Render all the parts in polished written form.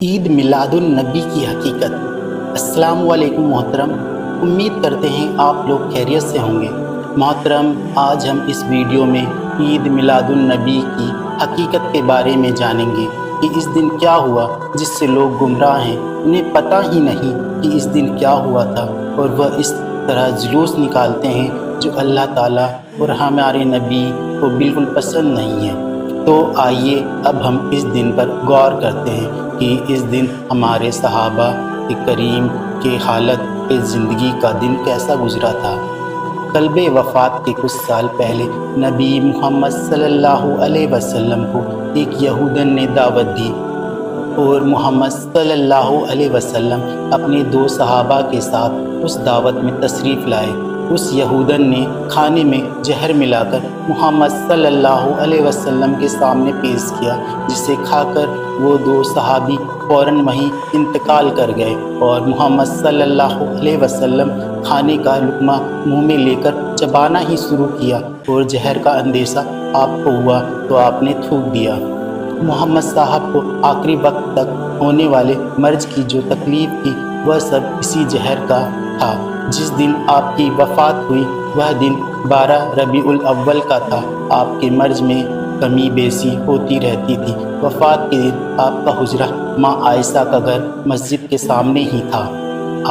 عید میلاد النبی کی حقیقت۔ السلام علیکم محترم، امید کرتے ہیں آپ لوگ خیریت سے ہوں گے۔ محترم، آج ہم اس ویڈیو میں عید میلاد النبی کی حقیقت کے بارے میں جانیں گے کہ اس دن کیا ہوا جس سے لوگ گمراہ ہیں، انہیں پتہ ہی نہیں کہ اس دن کیا ہوا تھا، اور وہ اس طرح جلوس نکالتے ہیں جو اللہ تعالیٰ اور ہمارے نبی کو بالکل پسند نہیں ہے۔ تو آئیے اب ہم اس دن پر غور کرتے ہیں کہ اس دن ہمارے صحابہ کریم کے حالت زندگی کا دن کیسا گزرا تھا۔ قلب وفات کے کچھ سال پہلے نبی محمد صلی اللہ علیہ وسلم کو ایک یہودن نے دعوت دی، اور محمد صلی اللہ علیہ وسلم اپنے 2 صحابہ کے ساتھ اس دعوت میں تشریف لائے۔ اس یہودن نے کھانے میں زہر ملا کر محمد صلی اللہ علیہ وسلم کے سامنے پیش کیا، جسے کھا کر وہ 2 صحابی فوراً وہیں انتقال کر گئے، اور محمد صلی اللہ علیہ وسلم کھانے کا لقمہ منہ میں لے کر چبانا ہی شروع کیا، اور زہر کا اندیشہ آپ کو ہوا تو آپ نے تھوک دیا۔ محمد صاحب کو آخری وقت تک ہونے والے مرض کی جو تکلیف تھی وہ سب اسی زہر کا تھا۔ جس دن آپ کی وفات ہوئی وہ دن 12 ربیع الاول کا تھا۔ آپ کے مرض میں کمی بیشی ہوتی رہتی تھی۔ وفات کے دن آپ کا حجرہ ماں عائشہ کا گھر مسجد کے سامنے ہی تھا۔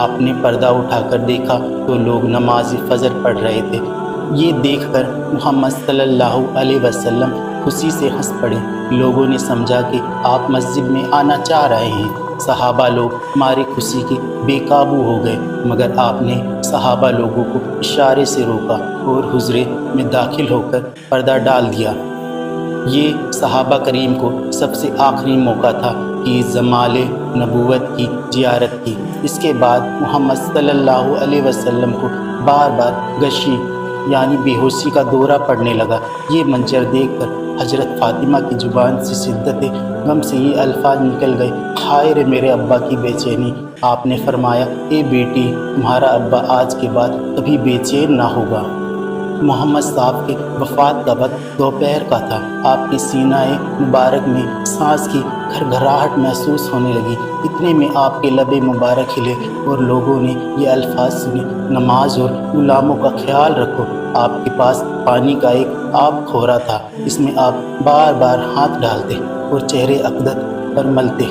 آپ نے پردہ اٹھا کر دیکھا تو لوگ نماز فجر پڑھ رہے تھے۔ یہ دیکھ کر محمد صلی اللہ علیہ وسلم خوشی سے ہنس پڑے۔ لوگوں نے سمجھا کہ آپ مسجد میں آنا چاہ رہے ہیں۔ صحابہ لوگ ہماری خوشی کے بے قابو ہو گئے، مگر آپ نے صحابہ لوگوں کو اشارے سے روکا اور حجرے میں داخل ہو کر پردہ ڈال دیا۔ یہ صحابہ کریم کو سب سے آخری موقع تھا کہ زمال نبوت کی زیارت کی۔ اس کے بعد محمد صلی اللہ علیہ وسلم کو بار بار غشی یعنی بے ہوشی کا دورہ پڑنے لگا۔ یہ منظر دیکھ کر حضرت فاطمہ کی زبان سے شدت غم سے یہ الفاظ نکل گئے، ہائے رے میرے ابا کی بے چینی۔ آپ نے فرمایا، اے بیٹی، تمہارا ابا آج کے بعد کبھی بے چین نہ ہوگا۔ محمد صاحب کے وفات کا وقت دوپہر کا تھا۔ آپ کے سینہ مبارک میں سانس کی گھرگھراہٹ محسوس ہونے لگی۔ اتنے میں آپ کے لب مبارک ہلے اور لوگوں نے یہ الفاظ سنے، نماز اور غلاموں کا خیال رکھو۔ آپ کے پاس پانی کا ایک آب کھورا تھا، اس میں آپ بار بار ہاتھ ڈالتے اور چہرے عقدت پر ملتے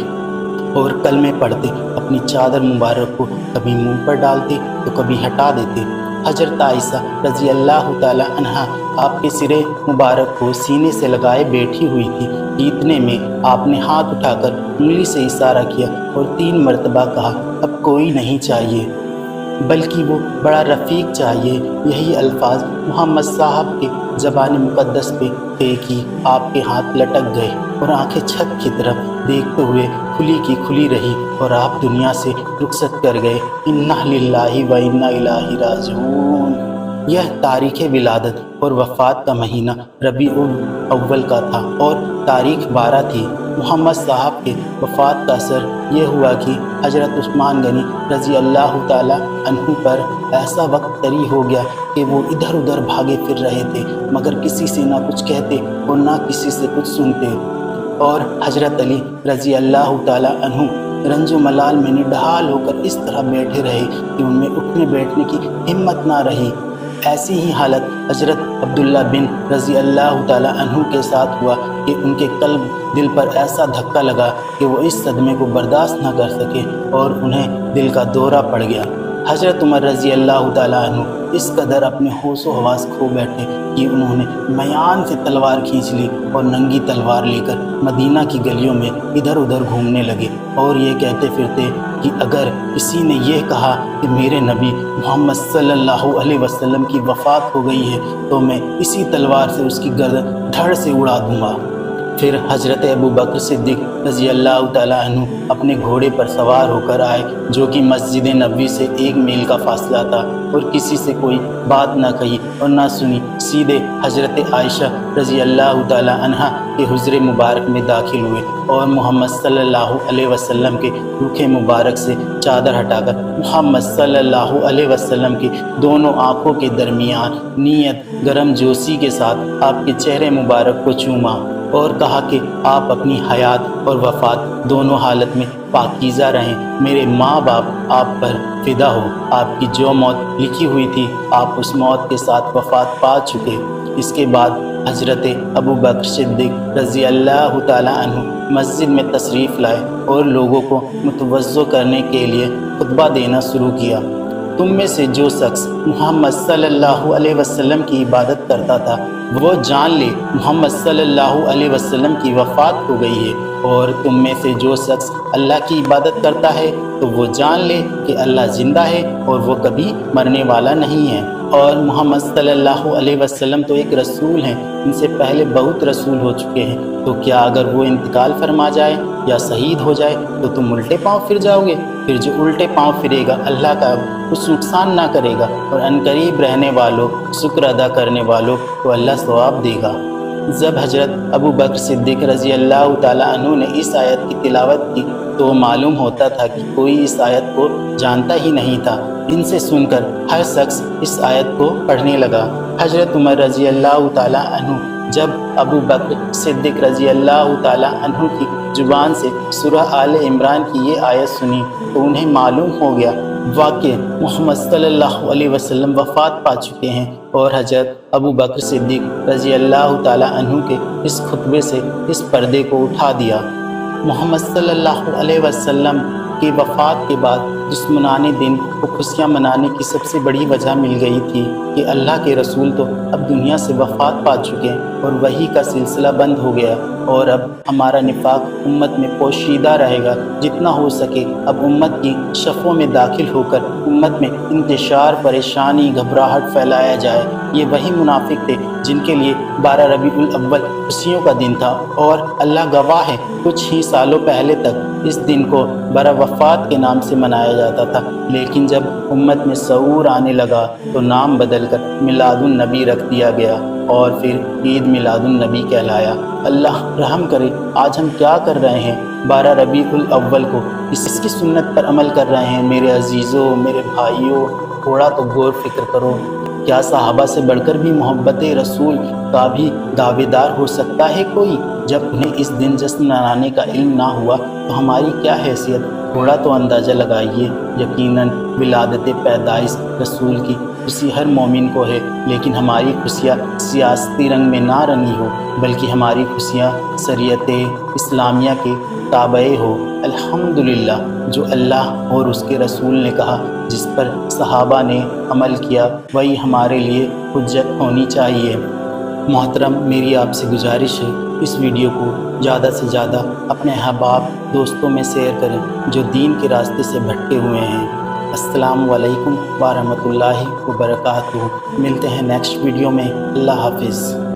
اور کلمے پڑھتے۔ اپنی چادر مبارک کو کبھی منہ پر ڈالتے تو کبھی ہٹا دیتے۔ حضرت عائشہ رضی اللہ تعالی عنہا آپ کے سرے مبارک کو سینے سے لگائے بیٹھی ہوئی تھی۔ اتنے میں آپ نے ہاتھ اٹھا کر انگلی سے اشارہ کیا اور 3 مرتبہ کہا، اب کوئی نہیں چاہیے بلکہ وہ بڑا رفیق چاہیے۔ یہی الفاظ محمد صاحب کے زبان مقدس پہ تھے کہ آپ کے ہاتھ لٹک گئے اور آنکھیں چھت کی طرف دیکھتے ہوئے کھلی کی کھلی رہی، اور آپ دنیا سے رخصت کر گئے۔ انا للہ و انا الیہ راجعون۔ یہ تاریخ ولادت اور وفات کا مہینہ ربیع الاول کا تھا اور تاریخ 12 تھی۔ محمد صاحب کے وفات کا اثر یہ ہوا کہ حضرت عثمان غنی رضی اللہ تعالی عنہ پر ایسا وقت طری ہو گیا کہ وہ ادھر ادھر بھاگے پھر رہے تھے، مگر کسی سے نہ کچھ کہتے اور نہ کسی سے کچھ سنتے، اور حضرت علی رضی اللہ تعالی عنہ رنج و ملال میں نڈھال ہو کر اس طرح بیٹھے رہے کہ ان میں اٹھنے بیٹھنے کی ہمت نہ رہی۔ ایسی ہی حالت حضرت عبداللہ بن رضی اللہ تعالی عنہ کے ساتھ ہوا کہ ان کے قلب دل پر ایسا دھکا لگا کہ وہ اس صدمے کو برداشت نہ کر سکے اور انہیں دل کا دورہ پڑ گیا۔ حضرت عمر رضی اللہ تعالی عنہ اس قدر اپنے ہوش و حواس کھو بیٹھے کہ انہوں نے میان سے تلوار کھینچ لی اور ننگی تلوار لے کر مدینہ کی گلیوں میں ادھر ادھر گھومنے لگے، اور یہ کہتے پھرتے کہ اگر کسی نے یہ کہا کہ میرے نبی محمد صلی اللہ علیہ وسلم کی وفات ہو گئی ہے تو میں اسی تلوار سے اس کی گردن دھڑ سے اڑا دوں گا۔ پھر حضرت ابو بکر صدیق رضی اللہ تعالیٰ عنہ اپنے گھوڑے پر سوار ہو کر آئے، جو کہ مسجد نبوی سے 1 میل کا فاصلہ تھا، اور کسی سے کوئی بات نہ کہی اور نہ سنی، سیدھے حضرت عائشہ رضی اللہ تعالیٰ عنہا کے حجرے مبارک میں داخل ہوئے اور محمد صلی اللہ علیہ وسلم کے روکھے مبارک سے چادر ہٹا کر محمد صلی اللہ علیہ وسلم کی دونوں آنکھوں کے درمیان نیت گرم جوشی کے ساتھ آپ کے چہرے مبارک کو چوما۔ اور کہا کہ آپ اپنی حیات اور وفات دونوں حالت میں پاکیزہ رہیں، میرے ماں باپ آپ پر فدا ہو، آپ کی جو موت لکھی ہوئی تھی آپ اس موت کے ساتھ وفات پا چکے۔ اس کے بعد حضرت ابو بکر صدیق رضی اللہ تعالیٰ عنہ مسجد میں تشریف لائے اور لوگوں کو متوجہ کرنے کے لیے خطبہ دینا شروع کیا۔ تم میں سے جو شخص محمد صلی اللہ علیہ وسلم کی عبادت کرتا تھا وہ جان لے محمد صلی اللہ علیہ وسلم کی وفات ہو گئی ہے، اور تم میں سے جو شخص اللہ کی عبادت کرتا ہے تو وہ جان لے کہ اللہ زندہ ہے اور وہ کبھی مرنے والا نہیں ہے، اور محمد صلی اللہ علیہ وسلم تو ایک رسول ہیں، ان سے پہلے بہت رسول ہو چکے ہیں، تو کیا اگر وہ انتقال فرما جائے یا شہید ہو جائے تو تم الٹے پاؤں پھر جاؤ گے؟ پھر جو الٹے پاؤں پھرے گا اللہ کا کچھ نقصان نہ کرے گا، اور عنقریب رہنے والوں، شکر ادا کرنے والوں کو اللہ ثواب دے گا۔ جب حضرت ابو بکر صدیق رضی اللہ تعالیٰ عنہ نے اس آیت کی تلاوت کی تو معلوم ہوتا تھا کہ کوئی اس آیت کو جانتا ہی نہیں تھا۔ ان سے سن کر ہر شخص اس آیت کو پڑھنے لگا۔ حضرت عمر رضی اللہ تعالیٰ عنہ جب ابو بکر صدیق رضی اللہ تعالیٰ عنہ کی زبان سے سورہ آل عمران کی یہ آیت سنی تو انہیں معلوم ہو گیا واقع محمد صلی اللہ علیہ وسلم وفات پا چکے ہیں، اور حضرت ابو بکر صدیق رضی اللہ تعالیٰ عنہ کے اس خطبے سے اس پردے کو اٹھا دیا۔ محمد صلی اللہ علیہ وسلم کی وفات کے بعد دشمنان دین کو خوشیاں منانے کی سب سے بڑی وجہ مل گئی تھی کہ اللہ کے رسول تو اب دنیا سے وفات پا چکے اور وحی کا سلسلہ بند ہو گیا، اور اب ہمارا نفاق امت میں پوشیدہ رہے گا۔ جتنا ہو سکے اب امت کی صفوں میں داخل ہو کر امت میں انتشار، پریشانی، گھبراہٹ پھیلایا جائے۔ یہ وہی منافق تھے جن کے لیے 12 ربیع الاول خوشیوں کا دن تھا، اور اللہ گواہ ہے کچھ ہی سالوں پہلے تک اس دن کو برا وفات کے نام سے منایا جاتا تھا، لیکن جب امت میں شعور آنے لگا تو نام بدل کر میلاد النبی رکھ دیا گیا، اور پھر عید میلاد النبی کہلایا۔ اللہ رحم کرے، آج ہم کیا کر رہے ہیں؟ 12 ربیع الاول کو اس کی سنت پر عمل کر رہے ہیں۔ میرے عزیزوں، میرے بھائیوں، تھوڑا تو غور فکر کرو۔ کیا صحابہ سے بڑھ کر بھی محبت رسول کا بھی دعوے دار ہو سکتا ہے کوئی؟ جب انہیں اس دن جشن منانے کا علم نہ ہوا تو ہماری کیا حیثیت؟ تھوڑا تو اندازہ لگائیے۔ یقیناً ولادت پیدائش رسول کی خوشی ہر مومن کو ہے، لیکن ہماری خوشیاں سیاسی رنگ میں نہ رنگی ہو، بلکہ ہماری خوشیاں شریعت اسلامیہ کے تابع ہو۔ الحمدللہ، جو اللہ اور اس کے رسول نے کہا، جس پر صحابہ نے عمل کیا، وہی ہمارے لیے حجت ہونی چاہیے۔ محترم، میری آپ سے گزارش ہے اس ویڈیو کو زیادہ سے زیادہ اپنے احباب دوستوں میں شیئر کریں جو دین کے راستے سے بھٹکے ہوئے ہیں۔ السلام علیکم ورحمۃ اللہ وبرکاتہ۔ ملتے ہیں نیکسٹ ویڈیو میں۔ اللہ حافظ۔